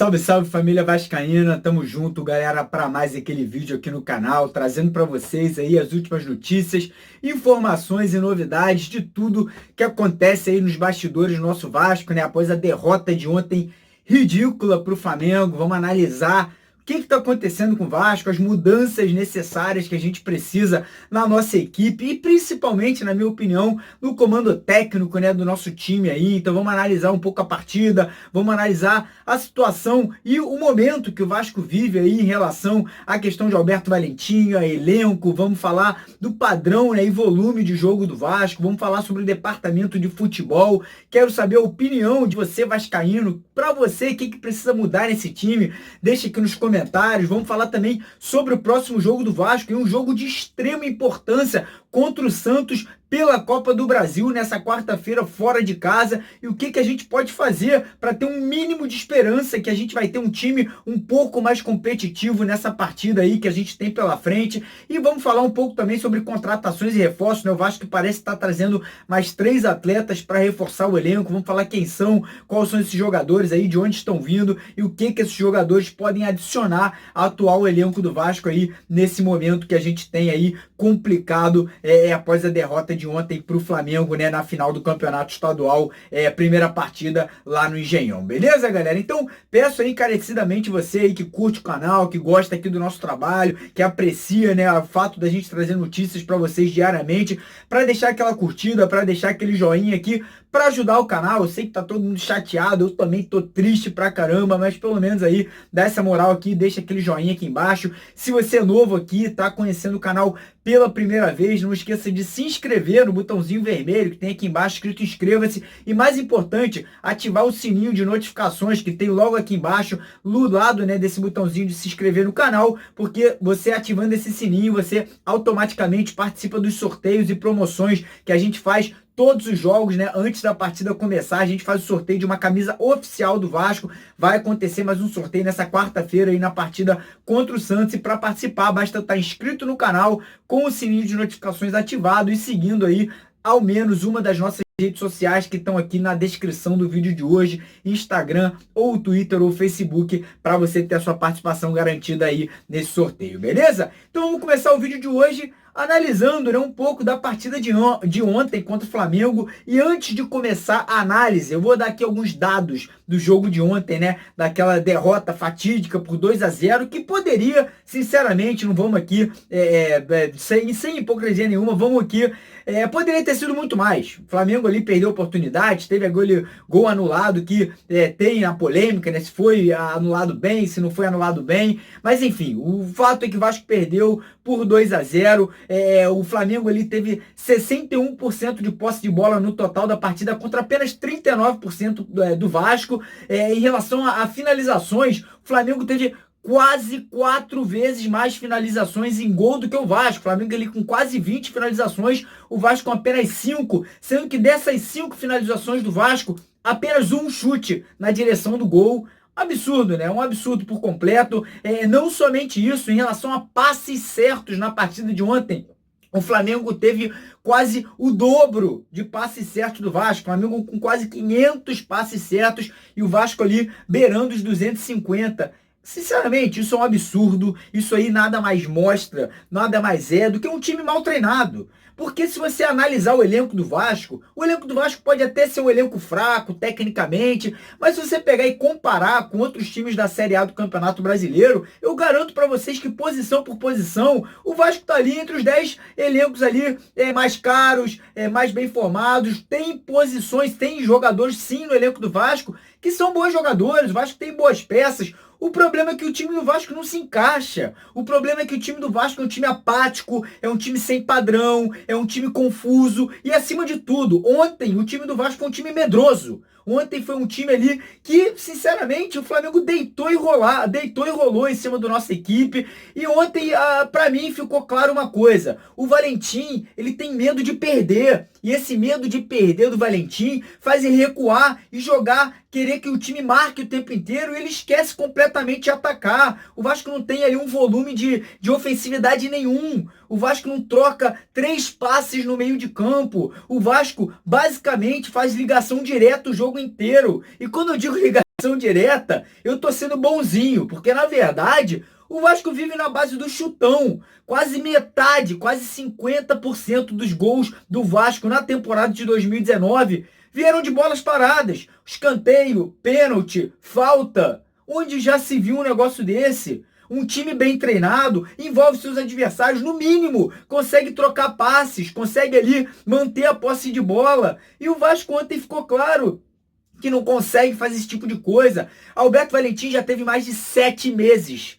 Salve, salve família vascaína, tamo junto galera para mais aquele vídeo aqui no canal, trazendo para vocês aí as últimas notícias, informações e novidades de tudo que acontece aí nos bastidores do nosso Vasco, né? Após a derrota de ontem ridícula para o Flamengo, vamos analisar o que está acontecendo com o Vasco, as mudanças necessárias que a gente precisa na nossa equipe e principalmente, na minha opinião, no comando técnico, né, do nosso time aí. Então vamos analisar um pouco a partida, vamos analisar a situação e o momento que o Vasco vive aí em relação à questão de Alberto Valentim, a elenco, vamos falar do padrão, né, e volume de jogo do Vasco, vamos falar sobre o departamento de futebol. Quero saber a opinião de você vascaíno, para você, o que precisa mudar nesse time, deixa aqui nos comentários. Vamos falar também sobre o próximo jogo do Vasco, um jogo de extrema importância contra o Santos pela Copa do Brasil nessa quarta-feira fora de casa, e o que a gente pode fazer para ter um mínimo de esperança que a gente vai ter um time um pouco mais competitivo nessa partida aí que a gente tem pela frente. E vamos falar um pouco também sobre contratações e reforços, né? O Vasco parece estar trazendo mais 3 atletas para reforçar o elenco. Vamos falar quem são, quais são esses jogadores aí, de onde estão vindo e o que esses jogadores podem adicionar ao atual elenco do Vasco aí nesse momento que a gente tem aí complicado após a derrota de ontem para o Flamengo, né, na final do Campeonato Estadual, primeira partida lá no Engenhão. Beleza, galera? Então, peço aí encarecidamente você aí que curte o canal, que gosta aqui do nosso trabalho, que aprecia, né, o fato da gente trazer notícias para vocês diariamente, para deixar aquela curtida, para deixar aquele joinha aqui, para ajudar o canal. Eu sei que tá todo mundo chateado, eu também tô triste pra caramba, mas pelo menos aí dá essa moral aqui, deixa aquele joinha aqui embaixo. Se você é novo aqui, tá conhecendo o canal pela primeira vez, não esqueça de se inscrever no botãozinho vermelho que tem aqui embaixo escrito inscreva-se, e mais importante, ativar o sininho de notificações que tem logo aqui embaixo, do lado, né, desse botãozinho de se inscrever no canal, porque você ativando esse sininho, você automaticamente participa dos sorteios e promoções que a gente faz todos os jogos, né? Antes da partida começar, a gente faz o sorteio de uma camisa oficial do Vasco. Vai acontecer mais um sorteio nessa quarta-feira aí na partida contra o Santos. E para participar, basta estar inscrito no canal, com o sininho de notificações ativado e seguindo aí ao menos uma das nossas redes sociais que estão aqui na descrição do vídeo de hoje, Instagram ou Twitter ou Facebook, para você ter a sua participação garantida aí nesse sorteio, beleza? Então vamos começar o vídeo de hoje analisando, né, um pouco da partida de ontem contra o Flamengo. E antes de começar a análise, eu vou dar aqui alguns dados do jogo de ontem, né, daquela derrota fatídica por 2-0, que poderia, sinceramente, não vamos aqui, sem hipocrisia nenhuma, vamos aqui, poderia ter sido muito mais. O Flamengo ali perdeu oportunidades, teve gol anulado que tem a polêmica, né, se foi anulado bem, se não foi anulado bem, mas enfim, o fato é que o Vasco perdeu por 2-0. O Flamengo ali teve 61% de posse de bola no total da partida contra apenas 39% do Vasco. Em relação a finalizações, o Flamengo teve quase 4 vezes mais finalizações em gol do que o Vasco. O Flamengo ali com quase 20 finalizações, o Vasco com apenas 5, sendo que dessas 5 finalizações do Vasco, apenas um chute na direção do gol. Absurdo, né? Um absurdo por completo. Não somente isso, em relação a passes certos na partida de ontem, o Flamengo teve quase o dobro de passes certos do Vasco. O Flamengo com quase 500 passes certos e o Vasco ali beirando os 250. Sinceramente, isso é um absurdo. Isso aí nada mais mostra, nada mais é do que um time mal treinado. Porque se você analisar o elenco do Vasco pode até ser um elenco fraco, tecnicamente, mas se você pegar e comparar com outros times da Série A do Campeonato Brasileiro, eu garanto para vocês que posição por posição, o Vasco tá ali entre os 10 elencos ali mais caros, mais bem formados. Tem posições, tem jogadores sim no elenco do Vasco que são bons jogadores, o Vasco tem boas peças. O problema é que o time do Vasco não se encaixa. O problema é que o time do Vasco é um time apático, é um time sem padrão, é um time confuso e, acima de tudo, ontem o time do Vasco foi um time medroso. Ontem foi um time ali que, sinceramente, o Flamengo deitou e rolou em cima da nossa equipe. E ontem, para mim, ficou claro uma coisa: o Valentim, ele tem medo de perder. E esse medo de perder do Valentim faz ele recuar e jogar, querer que o time marque o tempo inteiro, e ele esquece completamente de atacar. O Vasco não tem ali um volume de ofensividade nenhum. O Vasco não troca 3 passes no meio de campo. O Vasco basicamente faz ligação direta o jogo inteiro. E quando eu digo ligação direta, eu tô sendo bonzinho, porque na verdade o Vasco vive na base do chutão. Quase metade, quase 50% dos gols do Vasco na temporada de 2019 vieram de bolas paradas. Escanteio, pênalti, falta. Onde já se viu um negócio desse? Um time bem treinado envolve seus adversários, no mínimo, consegue trocar passes, consegue ali manter a posse de bola. E o Vasco ontem ficou claro que não consegue fazer esse tipo de coisa. Alberto Valentim já teve mais de 7 meses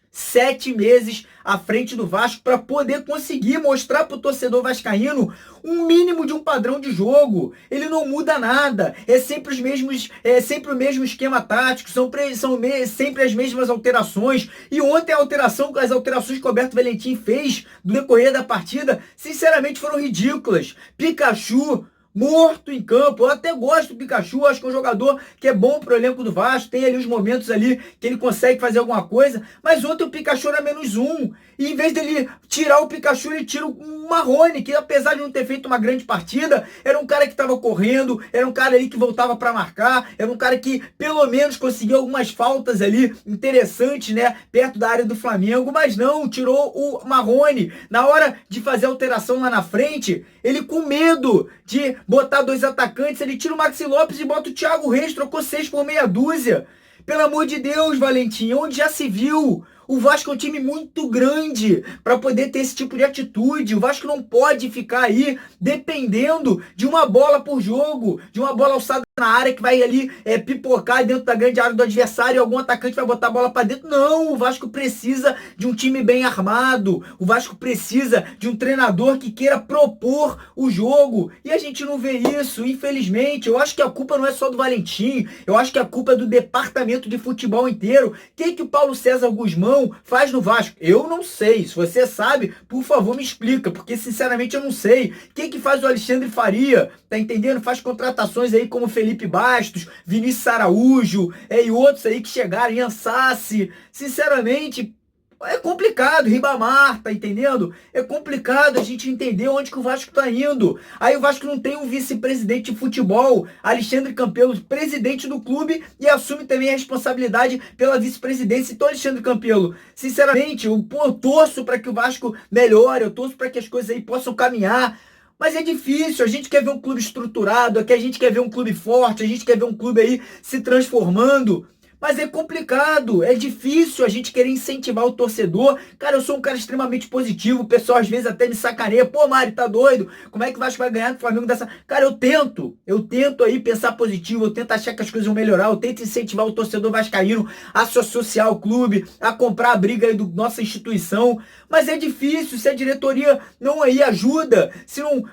à frente do Vasco para poder conseguir mostrar para o torcedor vascaíno um mínimo de um padrão de jogo. Ele não muda nada, é sempre o mesmo esquema tático, sempre as mesmas alterações. E ontem as alterações que o Alberto Valentim fez no decorrer da partida, sinceramente foram ridículas. Pikachu morto em campo. Eu até gosto do Pikachu, acho que é um jogador que é bom pro elenco do Vasco, tem ali os momentos ali que ele consegue fazer alguma coisa, mas ontem o Pikachu era -1, e em vez dele tirar o Pikachu, ele tira o Marrone, que apesar de não ter feito uma grande partida, era um cara que estava correndo, era um cara ali que voltava para marcar, era um cara que pelo menos conseguiu algumas faltas ali interessantes, né, perto da área do Flamengo, mas não, tirou o Marrone. Na hora de fazer a alteração lá na frente, ele com medo de botar 2 atacantes, ele tira o Maxi Lopes e bota o Thiago Reis, trocou 6 por meia dúzia. Pelo amor de Deus, Valentim, onde já se viu? O Vasco é um time muito grande para poder ter esse tipo de atitude. O Vasco não pode ficar aí dependendo de uma bola por jogo, de uma bola alçada na área que vai ali pipocar dentro da grande área do adversário e algum atacante vai botar a bola para dentro. Não, o Vasco precisa de um time bem armado. O Vasco precisa de um treinador que queira propor o jogo. E a gente não vê isso, infelizmente. Eu acho que a culpa não é só do Valentim. Eu acho que a culpa é do departamento de futebol inteiro. O que o Paulo César Guzmão faz no Vasco? Eu não sei. Se você sabe, por favor, me explica, porque sinceramente eu não sei. O que faz o Alexandre Faria? Tá entendendo? Faz contratações aí como Felipe Bastos, Vinícius Araújo, e outros aí que chegaram, Ian Sassi. Sinceramente, é complicado, Ribamar, tá entendendo? É complicado a gente entender onde que o Vasco tá indo. Aí o Vasco não tem um vice-presidente de futebol, Alexandre Campelo, presidente do clube, e assume também a responsabilidade pela vice-presidência. Então, Alexandre Campelo, sinceramente, eu torço para que o Vasco melhore, eu torço para que as coisas aí possam caminhar. Mas é difícil, a gente quer ver um clube estruturado, aqui a gente quer ver um clube forte, a gente quer ver um clube aí se transformando. Mas é complicado, é difícil a gente querer incentivar o torcedor. Cara, eu sou um cara extremamente positivo, o pessoal às vezes até me sacaneia. Pô, Mário, tá doido? Como é que o Vasco vai ganhar do Flamengo dessa... Cara, eu tento aí pensar positivo, eu tento achar que as coisas vão melhorar, eu tento incentivar o torcedor vascaíno a se associar ao clube, a comprar a briga aí da nossa instituição. Mas é difícil, se a diretoria não aí ajuda, se não...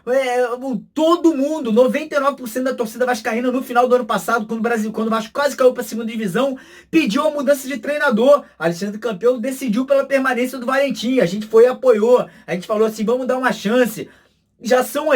todo mundo, 99% da torcida vascaína no final do ano passado, quando o Vasco quase caiu pra segunda divisão, pediu a mudança de treinador. Alexandre Campelo decidiu pela permanência do Valentim. A gente foi e apoiou. A gente falou assim, vamos dar uma chance. Já estamos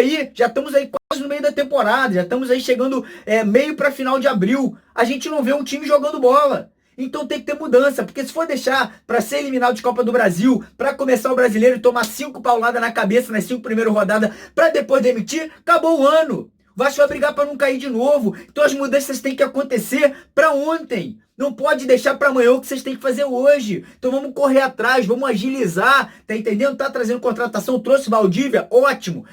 aí quase no meio da temporada. Já estamos aí chegando meio para final de abril. A gente não vê um time jogando bola. Então tem que ter mudança, porque se for deixar para ser eliminado de Copa do Brasil, para começar o Brasileiro e tomar 5 pauladas na cabeça nas 5 primeiras rodadas, para depois demitir, acabou o ano. O Vasco vai brigar para não cair de novo. Então as mudanças têm que acontecer para ontem. Não pode deixar para amanhã o que vocês têm que fazer hoje. Então vamos correr atrás, vamos agilizar, tá entendendo? Tá trazendo contratação, trouxe Valdívia, ótimo.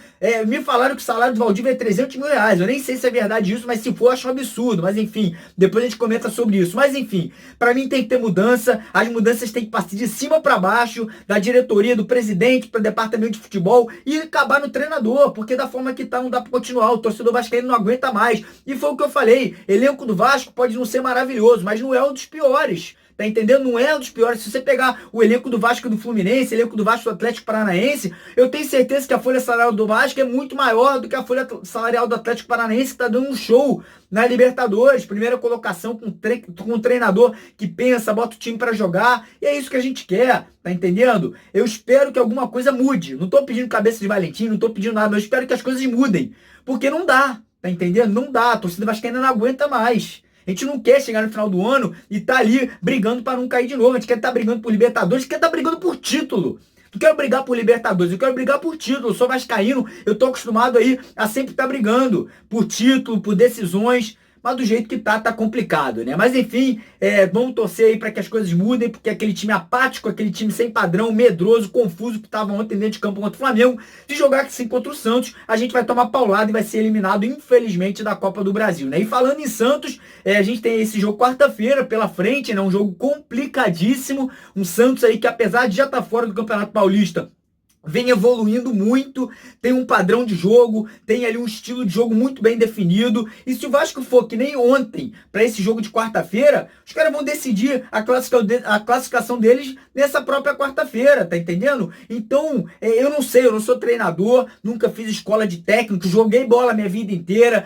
Me falaram que o salário do Valdívia é 300 mil reais. Eu nem sei se é verdade isso, mas se for, acho um absurdo. Mas enfim, depois a gente comenta sobre isso. Mas enfim, para mim tem que ter mudança. As mudanças têm que partir de cima para baixo, da diretoria, do presidente, para o departamento de futebol e acabar no treinador, porque da forma que tá não dá para continuar. O torcedor vascaíno não aguenta mais. E foi o que eu falei. Elenco do Vasco pode não ser maravilhoso, mas não é um dos piores, tá entendendo? Não é um dos piores. Se você pegar o elenco do Vasco e do Fluminense, elenco do Vasco e do Atlético Paranaense, eu tenho certeza que a folha salarial do Vasco é muito maior do que a folha salarial do Atlético Paranaense, que tá dando um show na Libertadores, primeira colocação com um treinador que pensa, bota o time para jogar, e é isso que a gente quer, tá entendendo? Eu espero que alguma coisa mude. Não tô pedindo cabeça de Valentim, não tô pedindo nada, mas eu espero que as coisas mudem, porque não dá, tá entendendo? Não dá, a torcida vascaína não aguenta mais. A gente não quer chegar no final do ano e tá ali brigando para não cair de novo. A gente quer estar brigando por Libertadores, a gente quer estar brigando por título. Não quero brigar por Libertadores, eu quero brigar por título. Eu sou vascaíno, eu tô acostumado aí a sempre estar brigando por título, por decisões. mas do jeito que tá complicado, né? Mas enfim, vamos torcer aí para que as coisas mudem, porque aquele time apático, aquele time sem padrão, medroso, confuso, que estava ontem dentro de campo contra o Flamengo, se jogar assim contra o Santos, a gente vai tomar paulada e vai ser eliminado, infelizmente, da Copa do Brasil, né? E falando em Santos, a gente tem esse jogo quarta-feira pela frente, né? Um jogo complicadíssimo, um Santos aí que apesar de já estar fora do Campeonato Paulista, vem evoluindo muito, tem um padrão de jogo, tem ali um estilo de jogo muito bem definido. E se o Vasco for que nem ontem para esse jogo de quarta-feira, os caras vão decidir a classificação deles nessa própria quarta-feira, tá entendendo? Então, eu não sei, eu não sou treinador, nunca fiz escola de técnico, joguei bola a minha vida inteira,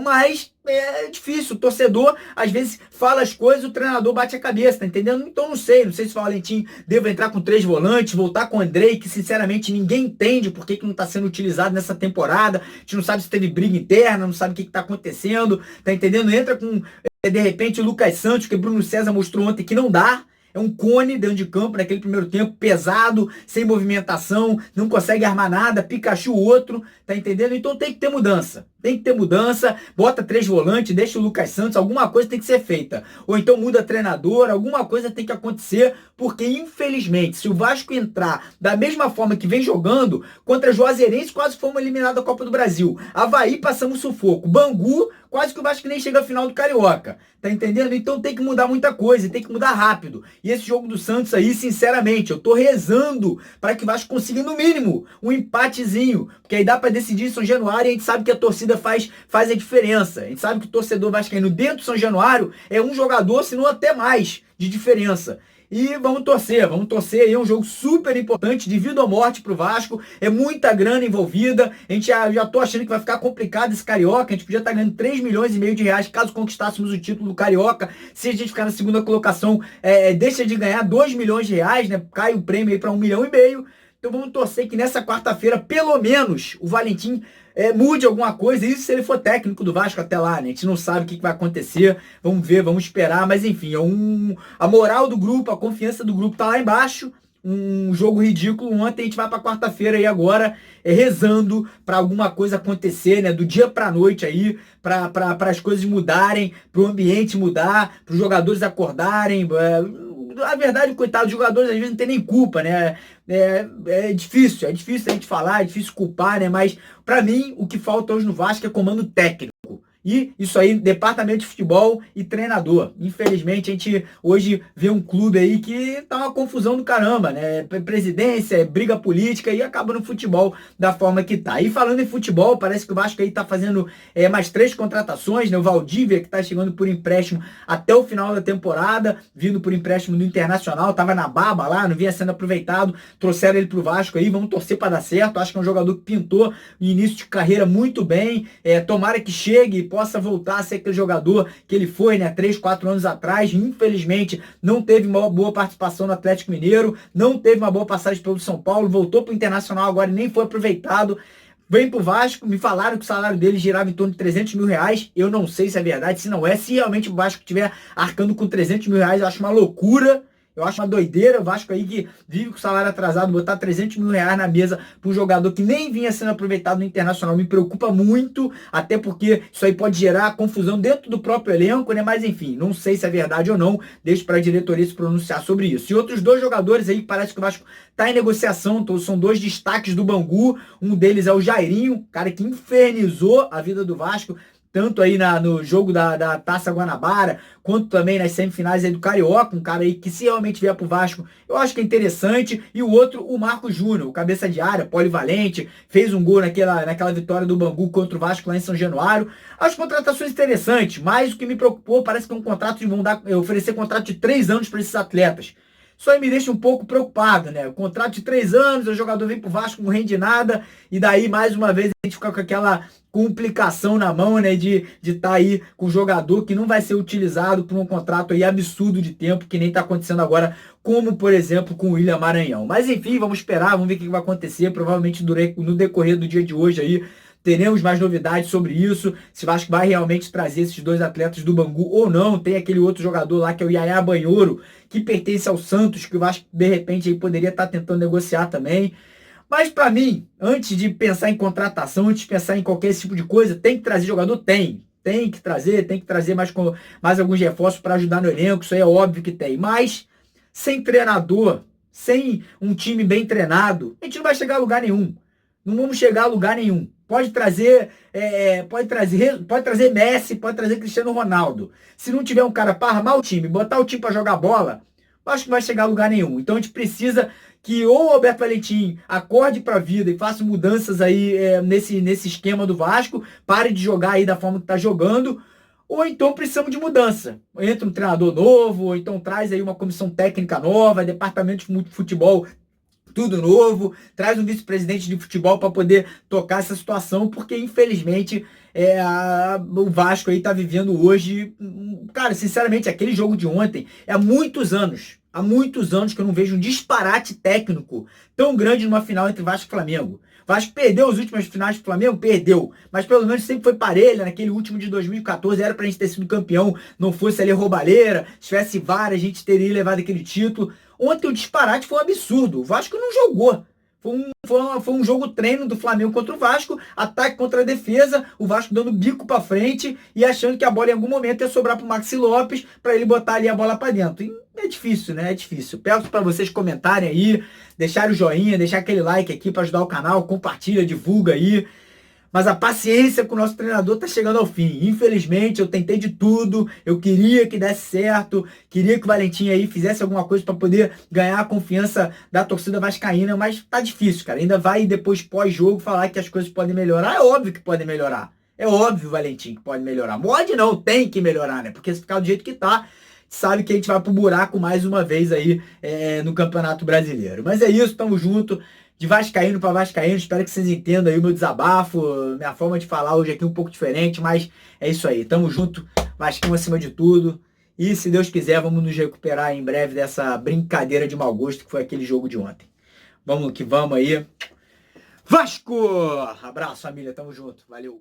mas é difícil, o torcedor às vezes fala as coisas, o treinador bate a cabeça, tá entendendo? Então não sei se o Valentim deve entrar com 3 volantes, voltar com o Andrei, que sinceramente ninguém entende por que não tá sendo utilizado nessa temporada, a gente não sabe se teve briga interna, não sabe o que tá acontecendo, tá entendendo? Entra com, de repente, o Lucas Santos, que o Bruno César mostrou ontem que não dá. É um cone dentro de campo naquele primeiro tempo, pesado, sem movimentação, não consegue armar nada, Pikachu outro, tá entendendo? Então tem que ter mudança. Tem que ter mudança, bota 3 volantes, deixa o Lucas Santos, alguma coisa tem que ser feita. Ou então muda treinador, alguma coisa tem que acontecer, porque infelizmente, se o Vasco entrar da mesma forma que vem jogando, contra Juazeirense quase fomos eliminados da Copa do Brasil. Avaí passamos sufoco. Bangu, quase que o Vasco nem chega à final do Carioca. Tá entendendo? Então tem que mudar muita coisa, tem que mudar rápido. E esse jogo do Santos aí, sinceramente, eu tô rezando para que o Vasco consiga, no mínimo, um empatezinho. Porque aí dá para decidir em São Januário e a gente sabe que a torcida faz a diferença. A gente sabe que o torcedor vascaíno dentro do São Januário é um jogador, se não até mais, de diferença. E vamos torcer aí, é um jogo super importante, de vida ou morte pro Vasco, é muita grana envolvida, a gente já tô achando que vai ficar complicado esse Carioca, a gente podia estar ganhando 3 milhões e meio de reais caso conquistássemos o título do Carioca, se a gente ficar na segunda colocação, deixa de ganhar 2 milhões de reais, né, cai o prêmio aí para 1,5 milhão, então vamos torcer que nessa quarta-feira, pelo menos, o Valentim mude alguma coisa, isso se ele for técnico do Vasco até lá, né? A gente não sabe o que vai acontecer, vamos ver, vamos esperar, mas enfim, a moral do grupo, a confiança do grupo tá lá embaixo, um jogo ridículo ontem, a gente vai pra quarta-feira aí agora, rezando pra alguma coisa acontecer, né? Do dia pra noite aí, pra as coisas mudarem, pro ambiente mudar, pros jogadores acordarem, a verdade, coitado, os jogadores às vezes não tem nem culpa, né? É difícil a gente falar, é difícil culpar, né? Mas pra mim, o que falta hoje no Vasco é comando técnico. E isso aí, departamento de futebol e treinador. Infelizmente, a gente hoje vê um clube aí que tá uma confusão do caramba, né? Presidência, briga política e acaba no futebol da forma que tá. E falando em futebol, parece que o Vasco aí tá fazendo mais 3 contratações, né? O Valdívia, que tá chegando por empréstimo até o final da temporada, vindo por empréstimo do Internacional, tava na baba lá, não vinha sendo aproveitado, trouxeram ele pro Vasco aí, vamos torcer para dar certo. Acho que é um jogador que pintou o início de carreira muito bem, tomara que chegue possa voltar a ser aquele jogador que ele foi, né, 3, 4 anos atrás. Infelizmente, não teve uma boa participação no Atlético Mineiro, não teve uma boa passagem pelo São Paulo, voltou para o Internacional agora e nem foi aproveitado. Vem pro Vasco, me falaram que o salário dele girava em torno de 300 mil reais. Eu não sei se é verdade, se não é. Se realmente o Vasco estiver arcando com 300 mil reais, eu acho uma loucura. Eu acho uma doideira o Vasco aí que vive com o salário atrasado, botar 300 mil reais na mesa para um jogador que nem vinha sendo aproveitado no Internacional. Me preocupa muito, até porque isso aí pode gerar confusão dentro do próprio elenco, né? Mas enfim, não sei se é verdade ou não. Deixo para a diretoria se pronunciar sobre isso. E outros 2 jogadores aí que parece que o Vasco tá em negociação, então são 2 destaques do Bangu. Um deles é o Jairinho, cara que infernizou a vida do Vasco, tanto aí no jogo da Taça Guanabara, quanto também nas semifinais aí do Carioca, um cara aí que se realmente vier pro Vasco, eu acho que é interessante. E o outro, o Marcos Júnior, o cabeça de área, polivalente, fez um gol naquela vitória do Bangu contra o Vasco lá em São Januário. As contratações interessantes, mas o que me preocupou, parece que é um contrato, vão oferecer contrato de 3 anos para esses atletas. Isso aí me deixa um pouco preocupado, né? O contrato de 3 anos, o jogador vem pro Vasco, não rende nada, e daí, mais uma vez, a gente fica com aquela complicação na mão, né? De estar aí com um jogador que não vai ser utilizado por um contrato aí absurdo de tempo, que nem tá acontecendo agora, como, por exemplo, com o William Maranhão. Mas, enfim, vamos esperar, vamos ver o que vai acontecer, provavelmente no decorrer do dia de hoje aí, teremos mais novidades sobre isso, se o Vasco vai realmente trazer esses 2 atletas do Bangu ou não. Tem aquele outro jogador lá que é o Yaya Banhoro, que pertence ao Santos, que o Vasco de repente aí poderia estar tentando negociar também. Mas para mim, antes de pensar em contratação, antes de pensar em qualquer tipo de coisa, tem que trazer jogador? Tem. tem que trazer mais alguns reforços para ajudar no elenco, isso aí é óbvio que tem, mas sem treinador, sem um time bem treinado, a gente não vai chegar a lugar nenhum. Não vamos chegar a lugar nenhum. Pode trazer Messi, pode trazer Cristiano Ronaldo. Se não tiver um cara para armar o time, botar o time para jogar bola, acho que não vai chegar a lugar nenhum. Então a gente precisa que ou o Alberto Valentim acorde para a vida e faça mudanças aí nesse esquema do Vasco, pare de jogar aí da forma que está jogando, ou então precisamos de mudança. Entra um treinador novo, ou então traz aí uma comissão técnica nova, departamento de futebol tudo novo, traz um vice-presidente de futebol para poder tocar essa situação, porque infelizmente o Vasco aí tá vivendo hoje, cara, sinceramente, aquele jogo de ontem, há muitos anos que eu não vejo um disparate técnico tão grande numa final entre Vasco e Flamengo. Vasco perdeu as últimas finais do Flamengo? Perdeu. Mas pelo menos sempre foi parelha. Naquele último de 2014 era pra gente ter sido campeão. Não fosse ali roubalheira. Se tivesse VAR, a gente teria levado aquele título. Ontem o disparate foi um absurdo. O Vasco não jogou. Foi um jogo treino do Flamengo contra o Vasco, ataque contra a defesa, o Vasco dando bico pra frente e achando que a bola em algum momento ia sobrar pro Maxi Lopes para ele botar ali a bola para dentro. E é difícil, né? É difícil. Peço para vocês comentarem aí, deixarem o joinha, deixar aquele like aqui para ajudar o canal, compartilha, divulga aí. Mas a paciência com o nosso treinador tá chegando ao fim. Infelizmente, eu tentei de tudo. Eu queria que desse certo. Queria que o Valentim aí fizesse alguma coisa para poder ganhar a confiança da torcida vascaína. Mas tá difícil, cara. Ainda vai depois, pós-jogo, falar que as coisas podem melhorar. É óbvio que podem melhorar. É óbvio, Valentim, que pode melhorar. Pode não, tem que melhorar, né? Porque se ficar do jeito que tá, sabe que a gente vai pro buraco mais uma vez aí no Campeonato Brasileiro. Mas é isso, tamo junto. De vascaíno para vascaíno, espero que vocês entendam aí o meu desabafo, minha forma de falar hoje aqui um pouco diferente, mas é isso aí, tamo junto, Vasquinho acima de tudo, e se Deus quiser vamos nos recuperar em breve dessa brincadeira de mau gosto que foi aquele jogo de ontem. Vamos que vamos aí. Vasco! Abraço família, tamo junto, valeu!